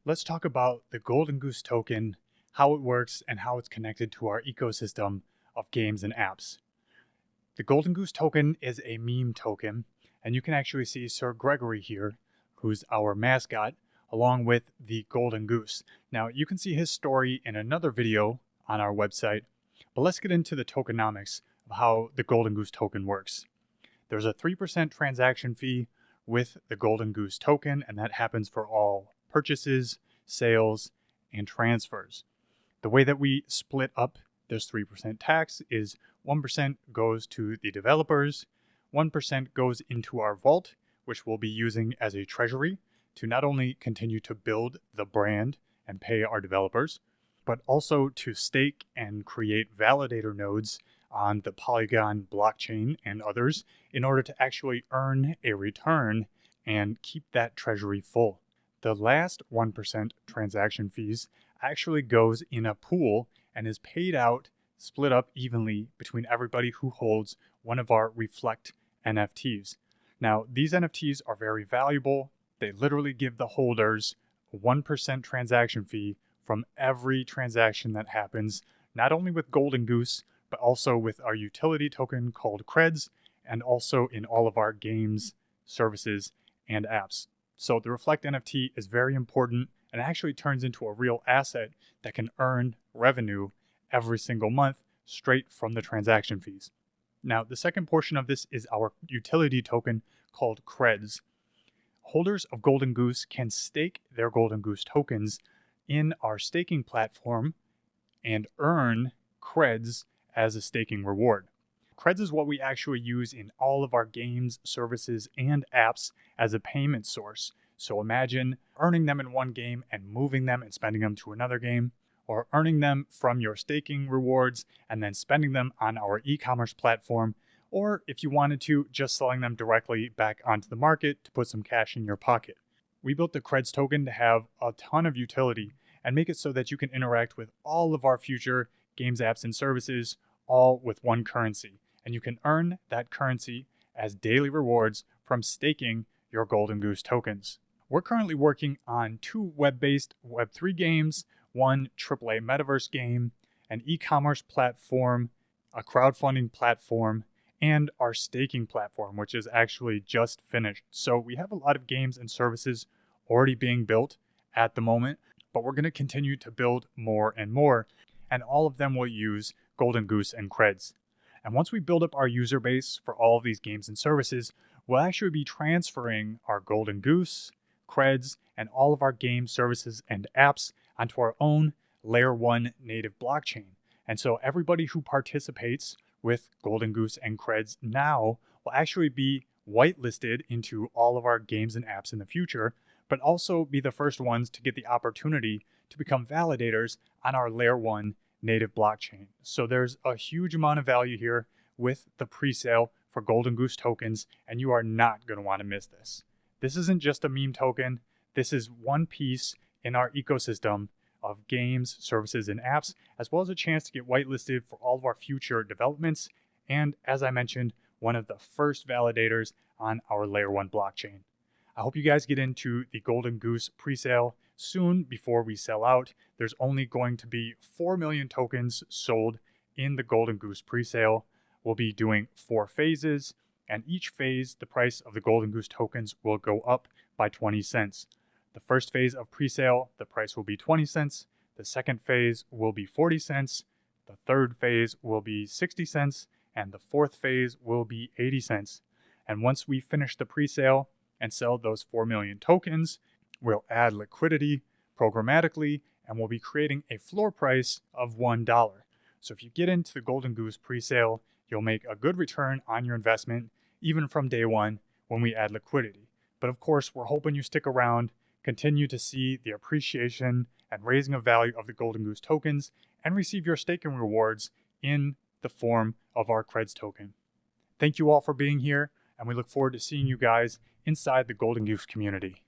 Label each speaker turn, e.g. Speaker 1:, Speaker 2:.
Speaker 1: Let's talk about the Golden Goose token, how it works, and how it's connected to our ecosystem of games and apps. The Golden Goose token is a meme token, and you can actually see Sir Gregory here, who's our mascot, along with the Golden Goose. Now, you can see his story in another video on our website, but let's get into the tokenomics of how the Golden Goose token works. There's a 3% transaction fee with the Golden Goose token, and that happens for all purchases, sales, and transfers. The way that we split up this 3% tax is 1% goes to the developers, 1% goes into our vault, which we'll be using as a treasury to not only continue to build the brand and pay our developers, but also to stake and create validator nodes on the Polygon blockchain and others in order to actually earn a return and keep that treasury full. The last 1% transaction fees actually goes in a pool and is paid out, split up evenly between everybody who holds one of our Reflect NFTs. Now, these NFTs are very valuable. They literally give the holders a 1% transaction fee from every transaction that happens, not only with Golden Goose, but also with our utility token called Creds, and also in all of our games, services, and apps. So the Reflect NFT is very important and actually turns into a real asset that can earn revenue every single month straight from the transaction fees. Now, the second portion of this is our utility token called Creds. Holders of Golden Goose can stake their Golden Goose tokens in our staking platform and earn Creds as a staking reward. Creds is what we actually use in all of our games, services, and apps as a payment source. So imagine earning them in one game and moving them and spending them to another game, or earning them from your staking rewards and then spending them on our e-commerce platform, or if you wanted to, just selling them directly back onto the market to put some cash in your pocket. We built the Creds token to have a ton of utility and make it so that you can interact with all of our future games, apps, and services all with one currency. And you can earn that currency as daily rewards from staking your Golden Goose tokens. We're currently working on 2 web-based Web3 games, 1 AAA metaverse game, an e-commerce platform, a crowdfunding platform, and our staking platform, which is actually just finished. So we have a lot of games and services already being built at the moment, but we're going to continue to build more and more, and all of them will use Golden Goose and Creds. And once we build up our user base for all of these games and services, we'll actually be transferring our Golden Goose, Creds, and all of our game services and apps onto our own Layer 1 native blockchain. And so everybody who participates with Golden Goose and Creds now will actually be whitelisted into all of our games and apps in the future, but also be the first ones to get the opportunity to become validators on our Layer 1 native blockchain. So there's a huge amount of value here with the pre-sale for Golden Goose tokens, and you are not going to want to miss this. This isn't just a meme token. This is one piece in our ecosystem of games, services, and apps, as well as a chance to get whitelisted for all of our future developments, and as I mentioned, one of the first validators on our Layer 1 blockchain. I hope you guys get into the Golden Goose pre-sale soon before we sell out. There's only going to be 4 million tokens sold in the Golden Goose pre-sale. We'll be doing 4 phases, and each phase, the price of the Golden Goose tokens will go up by 20 cents. The first phase of pre-sale, the price will be 20 cents. The second phase will be 40 cents. The third phase will be 60 cents. And the fourth phase will be 80 cents. And once we finish the pre-sale and sell those 4 million tokens, we'll add liquidity programmatically, and we'll be creating a floor price of $1. So if you get into the Golden Goose pre-sale, you'll make a good return on your investment, even from day one when we add liquidity. But of course, we're hoping you stick around, continue to see the appreciation and raising of value of the Golden Goose tokens, and receive your staking rewards in the form of our Creds token. Thank you all for being here, and we look forward to seeing you guys inside the Golden Goose community.